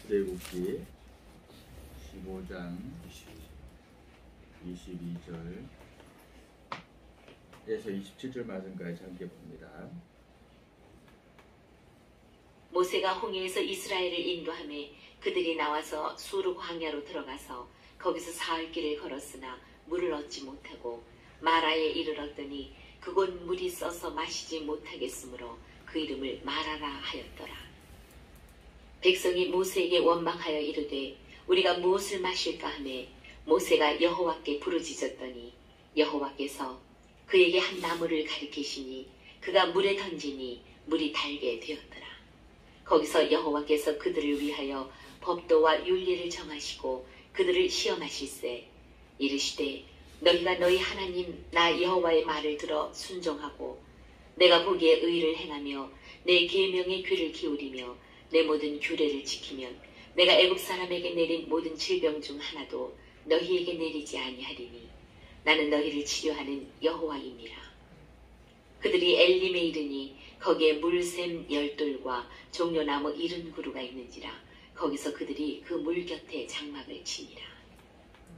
출애굽기 15장 22절에서 27절 말씀까지 함께 봅니다. 모세가 홍해에서 이스라엘을 인도하며 그들이 나와서 수르 광야로 들어가서 거기서 사흘 길을 걸었으나 물을 얻지 못하고 마라에 이르렀더니 그곳 물이 써서 마시지 못하겠으므로 그 이름을 마라라 하였더라. 백성이 모세에게 원망하여 이르되 우리가 무엇을 마실까 하매 모세가 여호와께 부르짖었더니 여호와께서 그에게 한 나무를 가리키시니 그가 물에 던지니 물이 달게 되었더라. 거기서 여호와께서 그들을 위하여 법도와 윤리를 정하시고 그들을 시험하실세 이르시되 너희가 너희 하나님 나 여호와의 말을 들어 순종하고 내가 보기에 의를 행하며 내 계명에 귀를 기울이며 내 모든 규례를 지키면 내가 애굽 사람에게 내린 모든 질병 중 하나도 너희에게 내리지 아니하리니 나는 너희를 치료하는 여호와임이라. 그들이 엘림에 이르니 거기에 물샘 10돌과 종려나무 70그루가 있는지라 거기서 그들이 그 물 곁에 장막을 치니라.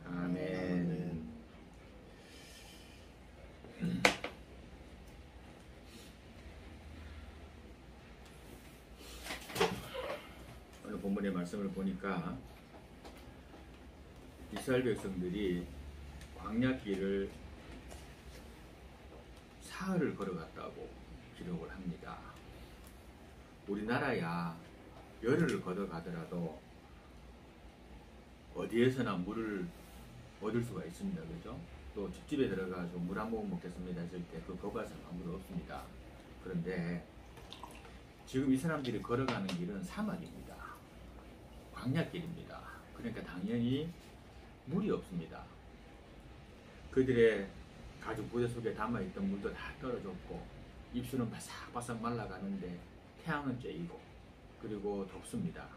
아멘. 오늘 본문의 말씀을 보니까 이스라엘 백성들이 광야길을 사흘을 걸어갔다고 기록을 합니다. 우리나라야 열흘을 걸어가더라도 어디에서나 물을 얻을 수가 있습니다. 그죠? 또 집집에 들어가서 물 한 모금 먹겠습니다 했을 때 그 거부할 사람 아무도 없습니다. 그런데 지금 이 사람들이 걸어가는 길은 사막입니다. 광야길입니다. 그러니까 당연히 물이 없습니다. 그들의 가죽 부대 속에 담아있던 물도 다 떨어졌고 입술은 바싹바싹 말라가는데 태양은 쬐이고 그리고 덥습니다.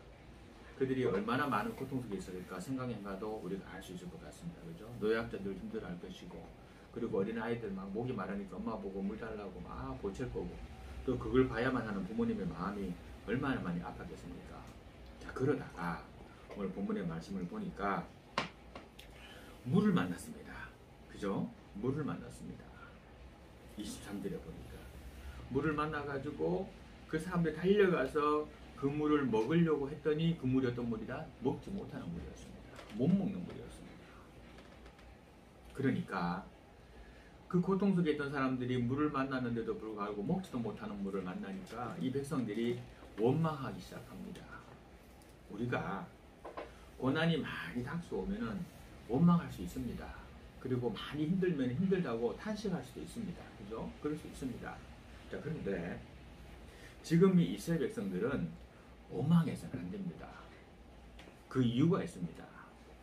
그들이 얼마나 많은 고통 속에 있을까 생각해봐도 우리가 알 수 있을 것 같습니다. 그죠? 노약자들 힘들어할 것이고 그리고 어린아이들 막 목이 마르니까 엄마 보고 물 달라고 막 보챌 거고 또 그걸 봐야만 하는 부모님의 마음이 얼마나 많이 아팠겠습니까? 자, 그러다가 오늘 본문의 말씀을 보니까 물을 만났습니다. 그죠? 물을 만났습니다. 23절에 보니까 물을 만나가지고 그 사람들이 달려가서 그 물을 먹으려고 했더니 그 물이 어떤 물이다? 먹지 못하는 물이었습니다. 못 먹는 물이었습니다. 그러니까 그 고통 속에 있던 사람들이 물을 만났는데도 불구하고 먹지도 못하는 물을 만나니까 이 백성들이 원망하기 시작합니다. 우리가 고난이 많이 닥쳐오면은 원망할 수 있습니다. 그리고 많이 힘들면 힘들다고 탄식할 수도 있습니다. 그죠? 그럴 수 있습니다. 자, 그런데 지금 이 이스라엘 백성들은 원망해서는 안 됩니다. 그 이유가 있습니다.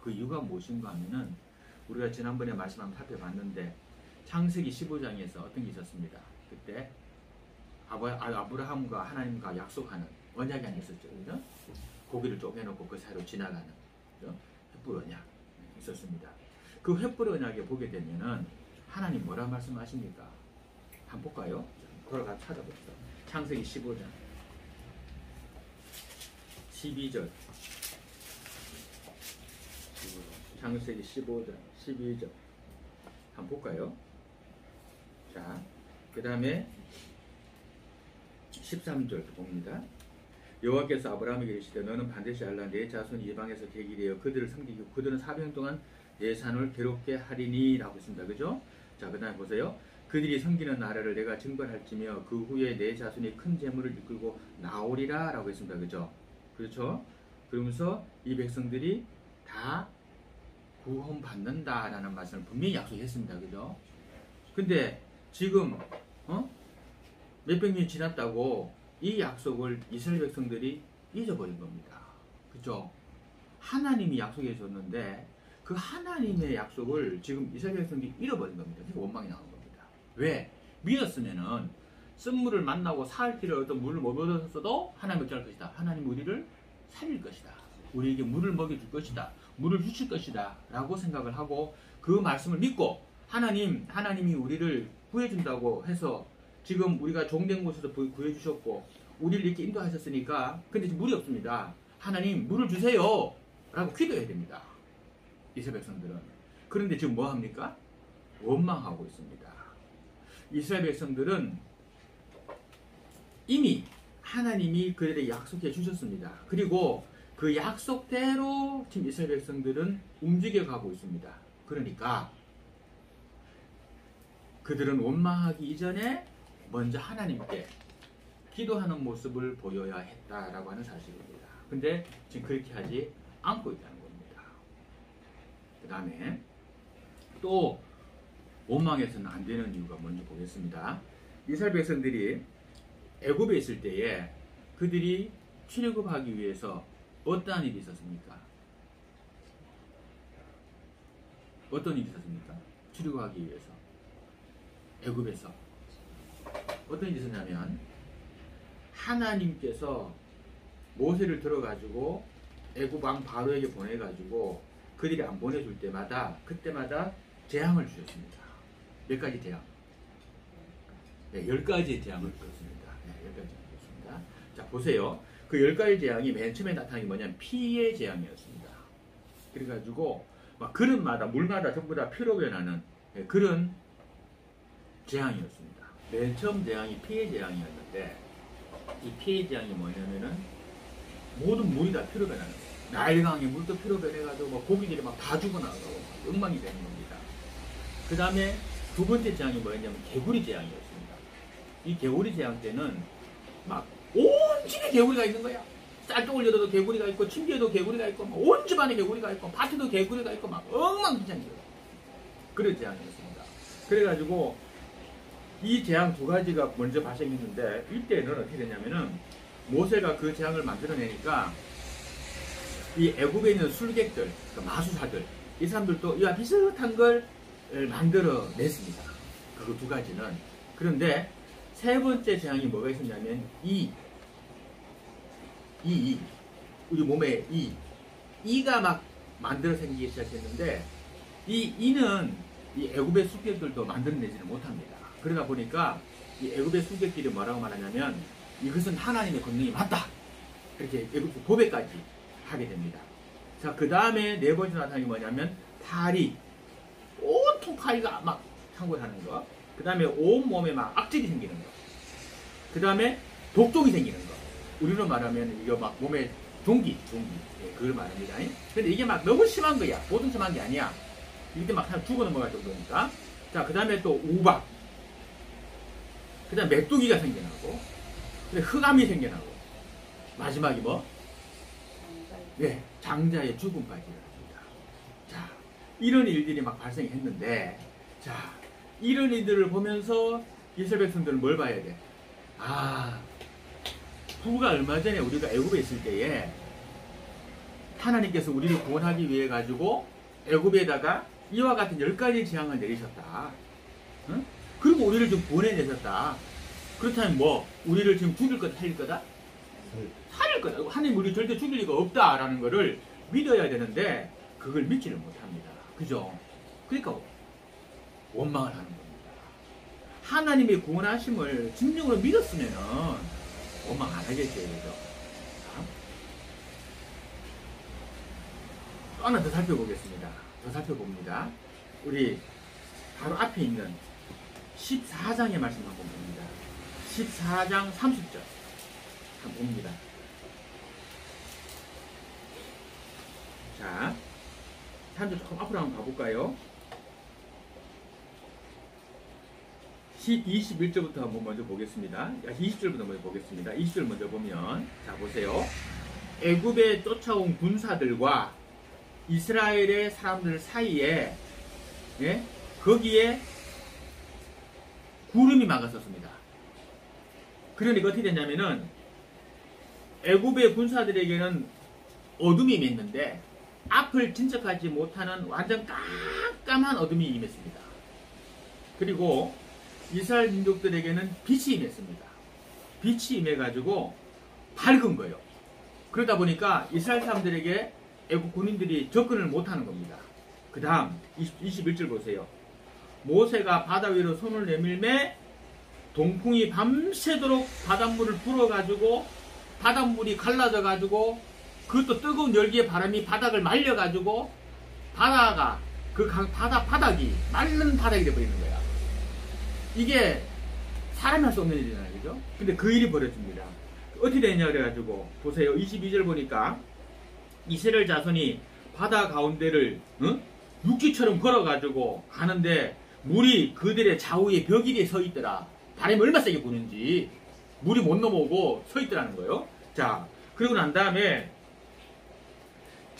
그 이유가 무엇인가 하면은 우리가 지난번에 말씀 한번 살펴봤는데 창세기 15장에서 어떤 게 있었습니다. 그때 아브라함과 하나님과 약속하는 언약이 하나 있었죠. 그죠? 고기를 쪼개놓고 그 사이로 지나가는 횃불 언약 있었습니다. 그 횃불 언약에 보게 되면은 하나님 뭐라 말씀하십니까? 한번 볼까요? 돌아가 찾아봅시다. 창세기 15장 12절 창세기 15장 12절 한번 볼까요? 자, 그 다음에 13절 봅니다. 여호와께서 아브라함에게 이르시되 너는 반드시 알라 내 자손이 이방에서 계기되어 그들을 섬기고 그들은 400년 동안 내 산을 괴롭게 하리니 라고 했습니다. 그죠? 자, 그 다음에 보세요. 그들이 섬기는 나라를 내가 증벌할지며 그 후에 내 자손이 큰 재물을 이끌고 나오리라 라고 했습니다. 그죠? 그렇죠? 그러면서 이 백성들이 다 구원받는다 라는 말씀을 분명히 약속했습니다. 그죠? 근데 지금 몇백 년이 지났다고 이 약속을 이스라엘 백성들이 잊어버린 겁니다. 그죠? 하나님이 약속해 줬는데 그 하나님의 약속을 지금 이스라엘 백성들이 잃어버린 겁니다. 그래서 원망이 나온 겁니다. 왜? 믿었으면은 쓴물을 만나고 사흘 길을 어떤 물을 못 얻었어도 하나님 어찌할 것이다. 하나님 우리를 살릴 것이다. 우리에게 물을 먹여줄 것이다. 물을 주실 것이다. 라고 생각을 하고 그 말씀을 믿고 하나님이 우리를 구해준다고 해서 지금 우리가 종된 곳에서 구해주셨고 우리를 이렇게 인도하셨으니까 근데 지금 물이 없습니다. 하나님 물을 주세요 라고 기도해야 됩니다. 이스라엘 백성들은. 그런데 지금 뭐 합니까? 원망하고 있습니다. 이스라엘 백성들은 이미 하나님이 그들에게 약속해 주셨습니다. 그리고 그 약속대로 지금 이스라엘 백성들은 움직여가고 있습니다. 그러니까 그들은 원망하기 이전에 먼저 하나님께 기도하는 모습을 보여야 했다라고 하는 사실입니다. 근데 지금 그렇게 하지 않고 있다는 겁니다. 그 다음에 또 원망해서는 안 되는 이유가 뭔지 보겠습니다. 이스라엘 백성들이 애굽에 있을 때에 그들이 출애굽하기 위해서 어떠한 일이 있었습니까? 어떤 일이 있었습니까? 출애굽하기 위해서 애굽에서 어떤 일이 있었냐면 하나님께서 모세를 들어가지고 애굽 왕 바로에게 보내가지고 그들이 안 보내줄 때마다 그때마다 재앙을 주셨습니다. 몇 가지 재앙? 네, 10가지의 재앙을 주셨습니다. 네, 10가지 주셨습니다. 자, 보세요. 그 10가지 재앙이 맨 처음에 나타난 게 뭐냐면 피의 재앙이었습니다. 그래가지고 막 그릇마다 물마다 전부 다 피로 변하는 그런 재앙이었습니다. 맨 처음 재앙이 피의 재앙이었는데 이 피의 재앙이 뭐냐면은 모든 물이 다 피로 변하는 거예요. 나일강의 물도 피로 변해가지고 뭐 고기들이 막 다 죽어나가고 엉망이 되는 겁니다. 그 다음에 두 번째 재앙이 뭐였냐면 개구리 재앙이었습니다. 이 개구리 재앙 때는 막 온 집에 개구리가 있는 거야. 쌀떡을 열어도 개구리가 있고 침대에도 개구리가 있고 온 집안에 개구리가 있고 밭에도 개구리가 있고 막 엉망진창이에요. 그런 재앙이었습니다. 그래가지고 이 재앙 두 가지가 먼저 발생했는데 이때는 어떻게 됐냐면은 모세가 그 재앙을 만들어내니까 이 애굽에 있는 술객들, 그러니까 마수사들 이 사람들도 이와 비슷한 걸 만들어냈습니다. 그 두 가지는. 그런데 세 번째 재앙이 뭐가 있었냐면 우리 몸에 이가 막 만들어 생기기 시작했는데 이 이는 이 애굽의 술객들도 만들어내지는 못합니다. 그러다 보니까 이 애굽의 술객들이 뭐라고 말하냐면 이것은 하나님의 권능이 맞다. 이렇게 애굽 고백까지 하게 됩니다. 자, 그 다음에 네 번째 나타난 게 뭐냐면 파리, 온통 파리가 막 창궐하는 거. 그 다음에 온 몸에 막 악질이 생기는 거. 그 다음에 독종이 생기는 거. 우리로 말하면 이거 막 몸에 종기, 예, 그걸 말합니다. 근데 이게 막 너무 심한 거야. 모든 심한 게 아니야. 이렇게 막 죽어 넘어갈 정도니까. 자, 그 다음에 또 우박. 그 다음에 메뚜기가 생겨나고. 흑암이 생겨나고. 마지막이 뭐? 네, 장자의 죽음까지 일어납니다. 자, 이런 일들이 막 발생했는데, 자, 이런 일들을 보면서 이스라엘 백성들은 뭘 봐야 돼? 아, 불과 얼마 전에 우리가 애굽에 있을 때에 하나님께서 우리를 구원하기 위해 가지고 애굽에다가 이와 같은 10가지 재앙을 내리셨다. 응? 그리고 우리를 좀 구원해내셨다. 그렇다면 뭐 우리를 지금 죽일 거다, 살릴 거다? 살릴 거다. 하나님 우리 절대 죽일 리가 없다라는 거를 믿어야 되는데 그걸 믿지를 못합니다. 그죠? 그러니까 원망을 하는 겁니다. 하나님의 구원하심을 진정으로 믿었으면은 원망 안 하겠어요. 그죠? 또 하나 더 살펴보겠습니다. 더 살펴봅니다. 우리 바로 앞에 있는 14장의 말씀 한번 봅니다. 14장 30절 한번 봅니다. 자, 3절 조금 앞으로 한번 가볼까요? 21절부터 한번 먼저 보겠습니다. 20절부터 먼저 보겠습니다. 20절 먼저 보면, 자, 보세요. 애굽에 쫓아온 군사들과 이스라엘의 사람들 사이에, 예? 거기에 구름이 막았었습니다. 그러니까 어떻게 됐냐면은, 애굽의 군사들에게는 어둠이 임했는데, 앞을 진척하지 못하는 완전 깜깜한 어둠이 임했습니다. 그리고 이스라엘 민족들에게는 빛이 임했습니다. 빛이 임해가지고 밝은 거예요. 그러다 보니까 이스라엘 사람들에게 애국 군인들이 접근을 못하는 겁니다. 그 다음 21절 보세요. 모세가 바다 위로 손을 내밀매 동풍이 밤새도록 바닷물을 불어가지고 바닷물이 갈라져가지고 그것도 뜨거운 열기의 바람이 바닥을 말려가지고 바다가 바닥이 마른 바닥이 돼버리는 거야. 이게 사람이 할 수 없는 일이잖아요, 그죠? 근데 그 일이 벌어집니다. 어떻게 되냐 그래가지고 보세요. 22절 보니까 이스라엘 자손이 바다 가운데를 육지처럼 걸어가지고 가는데 물이 그들의 좌우에 벽 위에 서 있더라. 바람이 얼마나 세게 부는지 물이 못 넘어오고 서 있더라는 거예요. 자, 그러고 난 다음에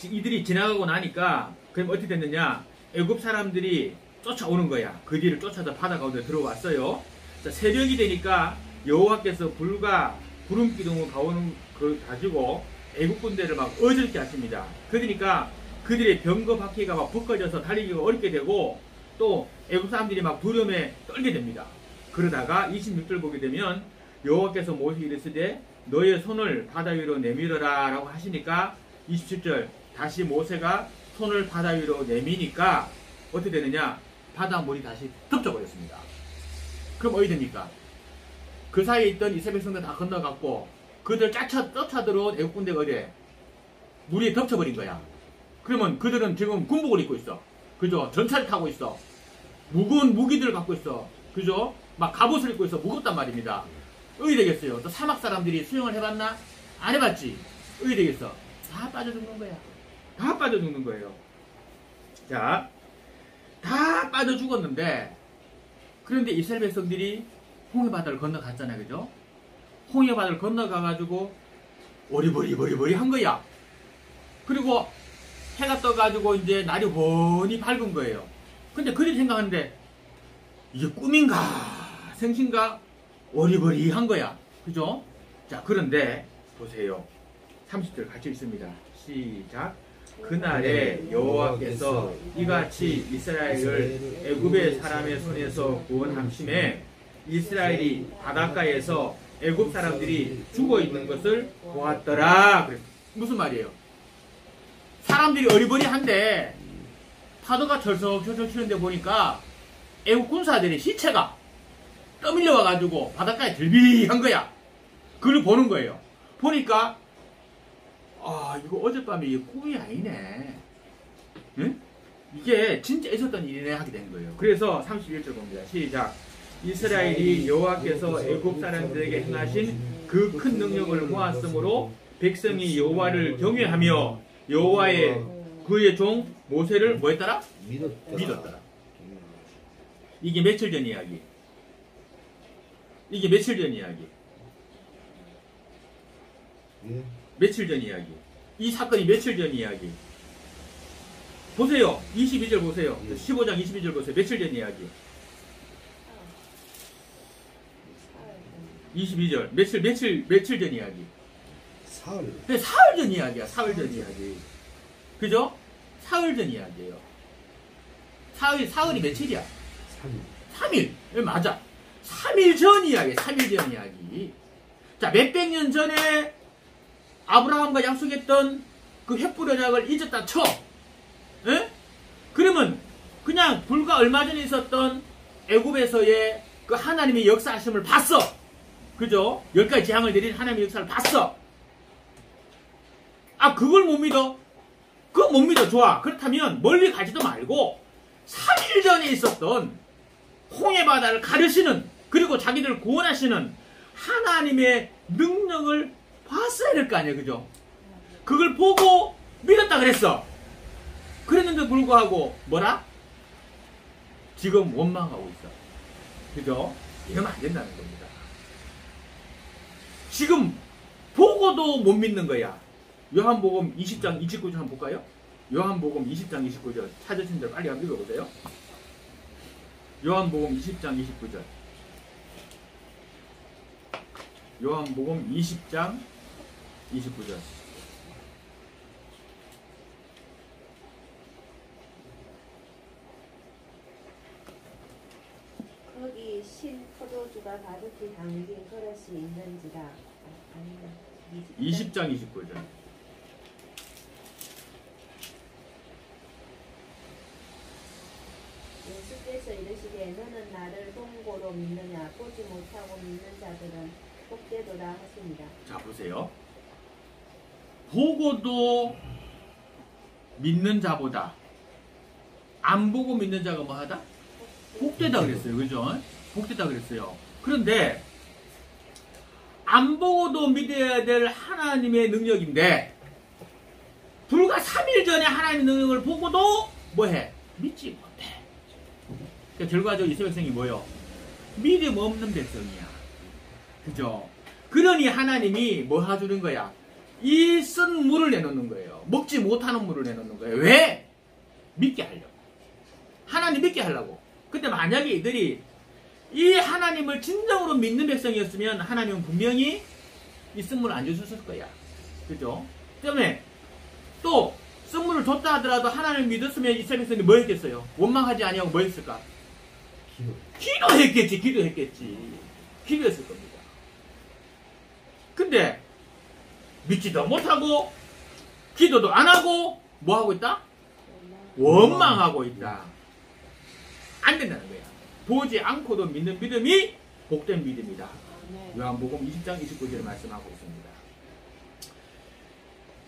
이들이 지나가고 나니까 그럼 어떻게 됐느냐? 애굽 사람들이 쫓아오는 거야. 그 뒤를 쫓아서 바다 가운데 들어왔어요. 자, 새벽이 되니까 여호와께서 불과 구름 기둥을 가지고 애굽 군대를 막 어지럽게 하십니다. 그러니까 그들의 병거 바퀴가 막 벗겨져서 달리기가 어렵게 되고 또 애굽 사람들이 막 두려움에 떨게 됩니다. 그러다가 26절 보게 되면 여호와께서 모세에게 이르시되 너의 손을 바다 위로 내밀어라 라고 하시니까 27절 다시 모세가 손을 바다 위로 내미니까 어떻게 되느냐? 바닷물이 다시 덮쳐버렸습니다. 그럼 어디 됩니까? 그 사이에 있던 이스라엘 백성들 다 건너갔고 그들 쫓아들어온 애국 군대가 어디에? 물이 덮쳐버린 거야. 그러면 그들은 지금 군복을 입고 있어. 그죠? 전차를 타고 있어. 무거운 무기들을 갖고 있어. 그죠? 막 갑옷을 입고 있어. 무겁단 말입니다. 어디 되겠어요? 또 사막 사람들이 수영을 해봤나? 안 해봤지? 어디 되겠어? 다 빠져 죽는 거야. 다 빠져 죽는 거예요. 자, 다 빠져 죽었는데 그런데 이스라엘 백성들이 홍해바다를 건너갔잖아요. 그죠? 홍해바다를 건너가가지고 오리버리 한 거야. 그리고 해가 떠가지고 이제 날이 훤히 밝은 거예요. 근데 그들이 생각하는데 이게 꿈인가 생신가 오리버리 한 거야. 그죠? 자, 그런데 보세요. 30절 같이 있습니다. 시작. 그날에 여호와께서 이같이 이스라엘을 애굽의 사람의 손에서 구원함심에 이스라엘이 바닷가에서 애굽 사람들이 죽어 있는 것을 보았더라. 무슨 말이에요? 사람들이 어리버리한데 파도가 철썩철썩 치는데 보니까 애국 군사들의 시체가 떠밀려 와가지고 바닷가에 들비한 거야. 그걸 보는 거예요. 보니까 아, 이거 어젯밤에 이게 꿈이 아니네. 응? 이게 진짜 있었던 일이네 하게 되는 거예요. 그래서 31절 봅니다. 시작. 이스라엘이 여호와께서 애굽 사람들에게 행하신 그 큰 능력을 보았으므로 백성이 여호와를 경외하며 여호와의 그의 종 모세를 뭐 했더라? 믿었더라. 이게 며칠 전 이야기. 이게 며칠 전 이야기. 며칠 전 이야기. 이 사건이 며칠 전 이야기. 보세요. 22절 보세요. 15장 22절 보세요. 며칠 전 이야기. 22절. 며칠 전 이야기. 사흘. 근데 사흘 전 이야기야. 사흘 전 이야기. 그죠? 사흘 전 이야기예요. 사흘이 며칠이야? 3일. 맞아. 3일 전 이야기. 3일 전 이야기. 자, 몇백 년 전에 아브라함과 약속했던 그 횃불 언약을 잊었다 쳐. 에? 그러면 그냥 불과 얼마 전에 있었던 애굽에서의 그 하나님의 역사하심을 봤어. 그죠? 10가지 재앙을 내린 하나님의 역사를 봤어. 아, 그걸 못 믿어? 그거 못 믿어. 좋아. 그렇다면 멀리 가지도 말고 3일 전에 있었던 홍해바다를 가르시는 그리고 자기들을 구원하시는 하나님의 능력을 봤어야 될 거 아니에요. 그죠? 그걸 보고 믿었다 그랬어. 그랬는데 불구하고 뭐라? 지금 원망하고 있어. 그죠? 이러면 안 된다는 겁니다. 지금 보고도 못 믿는 거야. 요한복음 20장 29절 한번 볼까요? 요한복음 20장 29절 찾으신 대로 빨리 한번 읽어보세요. 요한복음 20장 29절. 요한복음 20장 29절. 거기 신 포도주가 가득히 담긴 그릇이 있는지라. 20장 29절. 예수께서 이르시되 너는 나를 동고로 믿느냐 보지 못하고 믿는 자들은 복되도다 하십니다. 자, 보세요. 보고도 믿는 자보다 안 보고 믿는 자가 뭐하다? 복되다 그랬어요. 그죠? 복되다 그랬어요. 그런데 안 보고도 믿어야 될 하나님의 능력인데 불과 3일 전에 하나님의 능력을 보고도 뭐해? 믿지 못해. 그러니까 결과적으로 이스라엘 백성이 뭐요? 믿음 없는 백성이야. 그죠? 그러니 하나님이 뭐 해주는 거야? 이 쓴 물을 내놓는 거예요. 먹지 못하는 물을 내놓는 거예요. 왜? 믿게 하려고. 하나님 믿게 하려고. 근데 만약에 이들이 이 하나님을 진정으로 믿는 백성이었으면 하나님은 분명히 이 쓴물을 안 주셨을 거야. 그죠? 때문에 또 쓴물을 줬다 하더라도 하나님을 믿었으면 이스라엘 백성이 뭐 했겠어요? 원망하지 아니하고 뭐 했을까? 기도했겠지. 기도했을 겁니다. 근데 믿지도 못하고 기도도 안 하고 뭐 하고 있다? 원망하고 있다. 안 된다는 거야. 보지 않고도 믿는 믿음이 복된 믿음이다. 요한복음 20장 29절에 말씀하고 있습니다.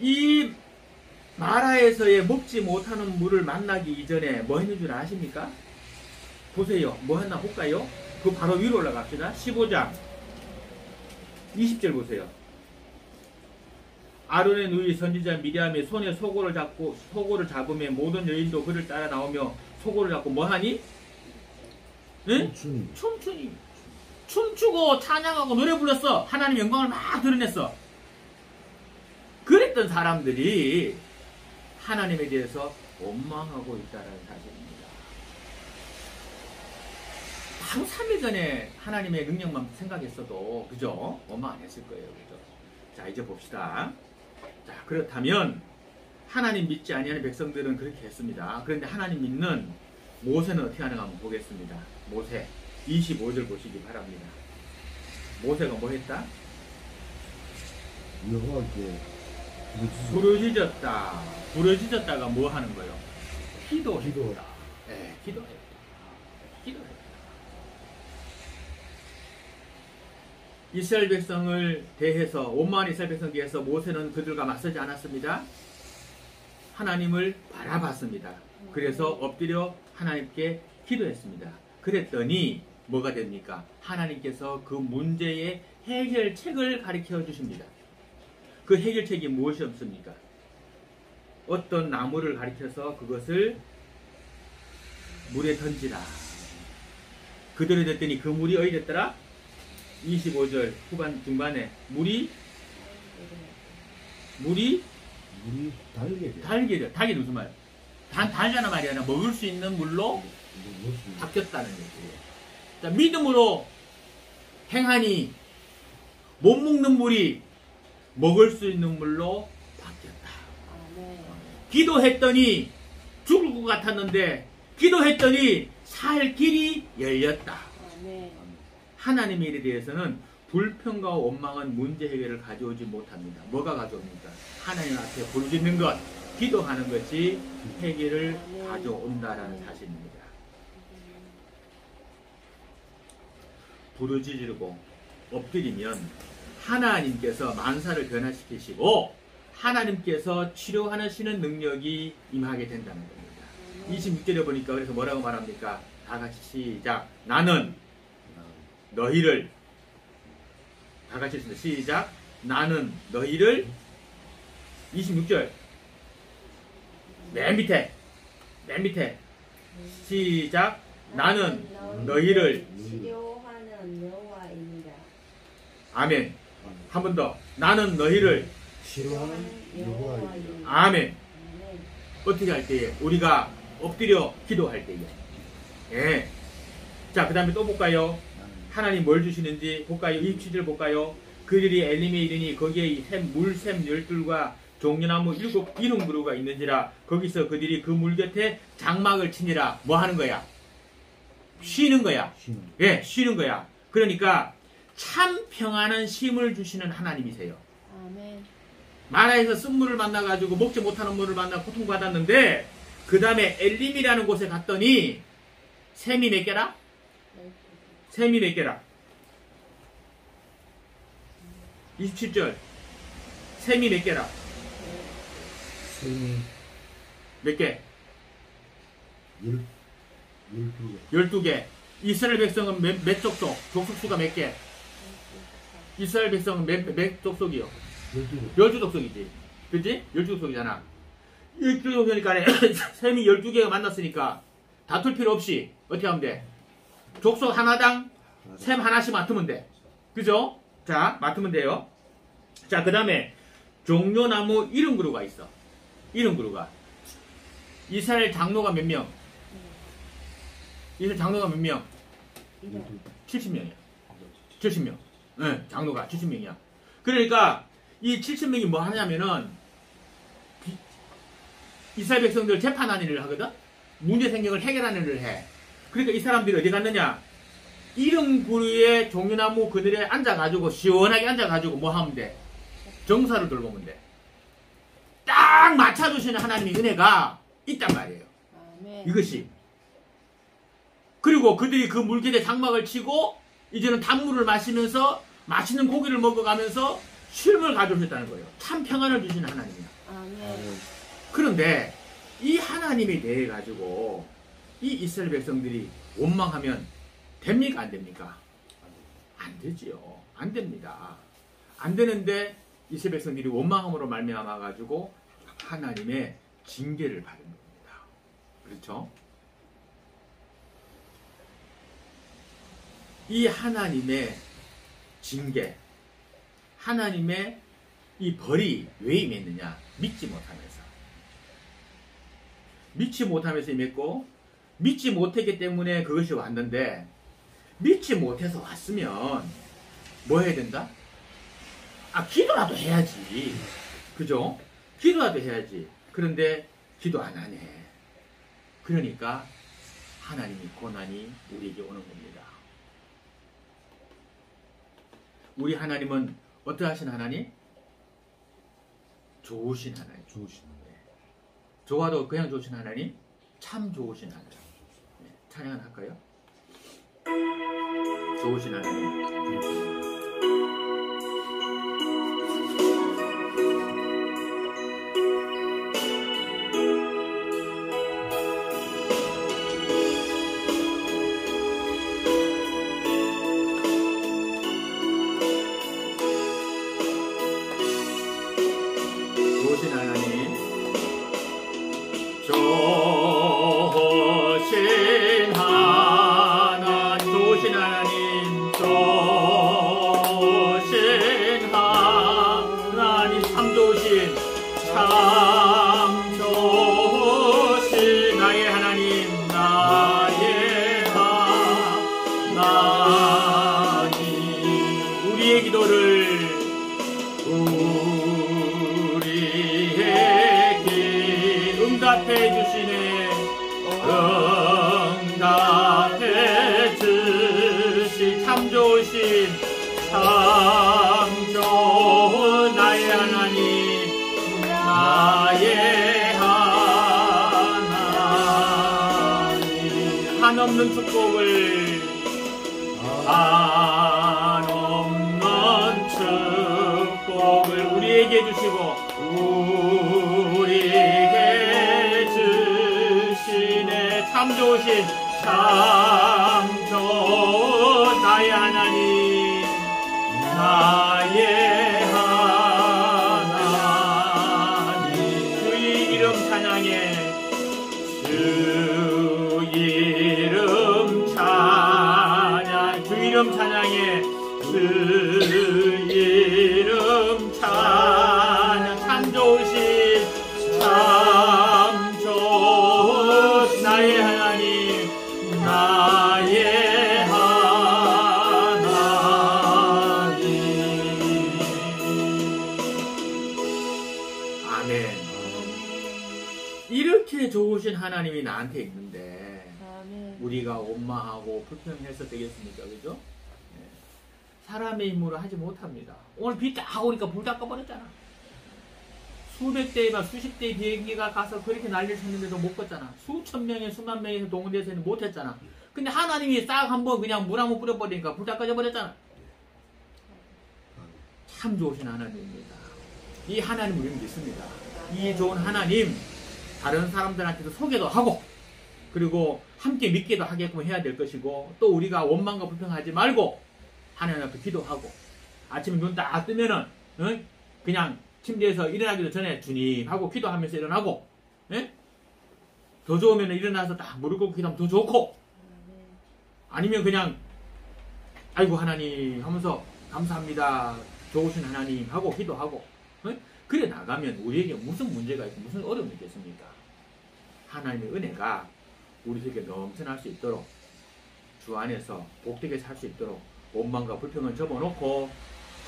이 마라에서의 먹지 못하는 물을 만나기 이전에 뭐 했는 줄 아십니까? 보세요. 뭐 했나 볼까요? 그 바로 위로 올라갑시다. 15장 20절 보세요. 아론의 누이 선지자 미리암이 손에 소고를 잡으며 모든 여인도 그를 따라 나오며 소고를 잡고 뭐하니? 응? 춤추니. 춤추고 찬양하고 노래 불렀어. 하나님 영광을 막 드러냈어. 그랬던 사람들이 하나님에 대해서 원망하고 있다는 사실입니다. 바로 3일 전에 하나님의 능력만 생각했어도 그죠? 원망 안 했을 거예요. 그죠? 자, 이제 봅시다. 자, 그렇다면 하나님 믿지 아니하는 백성들은 그렇게 했습니다. 그런데 하나님 믿는 모세는 어떻게 하는가 한번 보겠습니다. 모세 25절 보시기 바랍니다. 모세가 뭐 했다? 여호와께 부르짖었다. 부르짖었다가 뭐 하는 거예요? 기도했다. 네, 기도했다. 이스라엘 백성을 대해서 온마한 이스라엘 백성에 대해서 모세는 그들과 맞서지 않았습니다. 하나님을 바라봤습니다. 그래서 엎드려 하나님께 기도했습니다. 그랬더니 뭐가 됩니까? 하나님께서 그 문제의 해결책을 가르쳐 주십니다. 그 해결책이 무엇이었습니까? 어떤 나무를 가리켜서 그것을 물에 던지라. 그대로 됐더니 그 물이 어디 됐더라? 25절 후반 중반에 물이 달게 돼. 달게 무슨 말? 달잖아 말이야. 먹을 수 있는 물로 바뀌었다는 얘기예요. 자, 믿음으로 행하니 못 먹는 물이 먹을 수 있는 물로 바뀌었다. 기도했더니 죽을 것 같았는데 기도했더니 살 길이 열렸다. 하나님의 일에 대해서는 불평과 원망은 문제 해결을 가져오지 못합니다. 뭐가 가져옵니까? 하나님 앞에 부르짖는 것, 기도하는 것이 해결을 가져온다라는 사실입니다. 부르짖고 엎드리면 하나님께서 만사를 변화시키시고 하나님께서 치료하시는 능력이 임하게 된다는 겁니다. 26절에 보니까 그래서 뭐라고 말합니까? 다 같이 시작. 나는 너희를 다 같이 했습니다. 시작. 나는 너희를 26절 맨 밑에 시작. 나는 너희를 치료하는 여호와입니다. 아멘. 한 번 더. 나는 너희를 치료하는 여호와입니다. 아멘. 어떻게 할 때에? 우리가 엎드려 기도할 때에. 예. 자, 그 다음에 또 볼까요? 하나님 뭘 주시는지 볼까요? 27절 볼까요? 그들이 엘림에 이르니 거기에 물샘 12과 종려나무 7 그루가 있는지라 거기서 그들이 그 물 곁에 장막을 치니라. 뭐 하는 거야? 쉬는 거야. 예, 쉬는 거야. 그러니까 참 평안한 쉼을 주시는 하나님이세요. 아멘. 마라에서 쓴물을 만나가지고 먹지 못하는 물을 만나 고통받았는데 그 다음에 엘림이라는 곳에 갔더니 샘이 몇 개라? 샘이 몇 개라? 27절 샘이 몇 개라? 셈이 몇 개? 12개. 12개. 이스라엘 백성은 몇 족속? 족속 수가 몇 개? 이스라엘 백성은 몇 족속이요? 12개. 12족속이지. 그치? 12족속이잖아. 12족속이니까 셈이 12개가 만났으니까 다툴 필요 없이 어떻게 하면 돼? 족속 하나당 셈 하나씩 맡으면 돼. 그죠? 자, 맡으면 돼요. 자, 그 다음에 종려나무 이름 그루가 있어. 이름 그루가. 이스라엘 장로가 몇 명? 이스라엘 장로가 몇 명? 70명이야. 70명. 네, 장로가 70명이야. 그러니까 이 70명이 뭐 하냐면은 이스라엘 백성들 재판하는 일을 하거든? 문제 생긴 걸 해결하는 일을 해. 그러니까 이 사람들이 어디 갔느냐? 이름 그루의 종려나무 그늘에 앉아가지고 시원하게 앉아가지고 뭐 하면 돼? 정사를 돌보면 돼. 딱 맞춰주시는 하나님의 은혜가 있단 말이에요. 이것이. 그리고 그들이 그 물길에 장막을 치고 이제는 단물을 마시면서 맛있는 고기를 먹어가면서 쉼을 가져오셨다는 거예요. 참 평안을 주시는 하나님이야. 그런데 이 하나님에 대해 가지고 이 이스라엘 백성들이 원망하면 됩니까? 안 됩니까? 안 되지요. 안 됩니다. 안 되는데 이스라엘 백성들이 원망함으로 말미암아 가지고 하나님의 징계를 받은 겁니다. 그렇죠? 이 하나님의 징계, 하나님의 이 벌이 왜 임했느냐? 믿지 못하면서. 믿지 못하면서 임했고, 믿지 못했기 때문에 그것이 왔는데, 믿지 못해서 왔으면 뭐 해야 된다? 아, 기도라도 해야지. 그죠? 기도라도 해야지. 그런데 기도 안 하네. 그러니까 하나님의 고난이 우리에게 오는 겁니다. 우리 하나님은 어떠하신 하나님? 좋으신 하나님. 좋아도 그냥 좋으신 하나님? 참 좋으신 하나님. 네, 찬양을 할까요? 좋으신 하나님. 좋으신 하나님, 좋으신 하나님, 좋으신 하나님, 좋으신 하나님, 참 좋으신, 참 좋으신 나의 하나님, 나의 하나님, 우리의 기도를 응답해 주시네. 응답해 주시 참 좋으신 참 좋은 나의 하나님, 나의 하나님. 한없는 축복을, 한없는 축복을 우리에게 주시고 우리에게 주시네. 참 좋으신 참 좋은 나의 하나님, 나의 하나님. 주의 이름 찬양해, 주 이름 찬양, 주 이름 찬양해, 주 이름 찬양. 참 좋으신 참 좋은 나의 하나님, 나의 하나님. 아멘. 이렇게 좋으신 하나님이 나한테 있는데 우리가 원망하고 불평해서 되겠습니까? 그죠? 네. 사람의 힘으로 하지 못합니다. 오늘 비 딱 오니까 불 다 꺼버렸잖아. 수백 대나 수십 대의 비행기가 가서 그렇게 난리를 쳤는데도 못 껐잖아. 수천 명에 수만 명에서 동원돼서는 못했잖아. 근데 하나님이 싹 한번 그냥 물 한번 뿌려버리니까 불 다 꺼져버렸잖아. 참 좋으신 하나님입니다. 이 하나님 우리는 믿습니다. 이 좋은 하나님 다른 사람들한테도 소개도 하고 그리고 함께 믿기도 하게끔 해야 될 것이고 또 우리가 원망과 불평하지 말고 하나님 앞에 기도하고 아침에 눈 딱 뜨면은 그냥 침대에서 일어나기도 전에 주님 하고 기도하면서 일어나고 더 좋으면 일어나서 딱 무릎 꿇고 기도하면 더 좋고 아니면 그냥 아이고 하나님 하면서 감사합니다 좋으신 하나님 하고 기도하고 그래 나가면 우리에게 무슨 문제가 있고 무슨 어려움이 있겠습니까? 하나님의 은혜가 우리에게 넘쳐날 수 있도록 주 안에서 복되게 살 수 있도록 원망과 불평을 접어놓고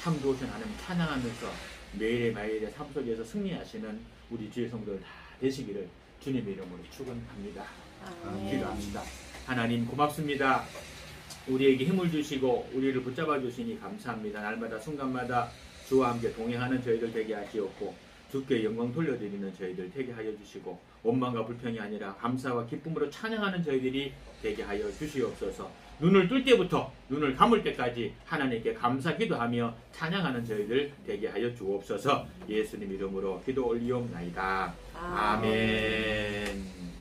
참 좋으신 하나님 찬양하면서 매일매일의 삶 속에서 승리하시는 우리 주의 성도들 다 되시기를 주님의 이름으로 축원합니다. 기도합시다. 하나님 고맙습니다. 우리에게 힘을 주시고 우리를 붙잡아 주시니 감사합니다. 날마다 순간마다 주와 함께 동행하는 저희들 되게 하시옵고 주께 영광 돌려드리는 저희들 되게 하여 주시고 원망과 불평이 아니라 감사와 기쁨으로 찬양하는 저희들이 되게 하여 주시옵소서. 눈을 뜰 때부터 눈을 감을 때까지 하나님께 감사 기도하며 찬양하는 저희들 되게 하여 주옵소서. 예수님 이름으로 기도 올리옵나이다. 아멘.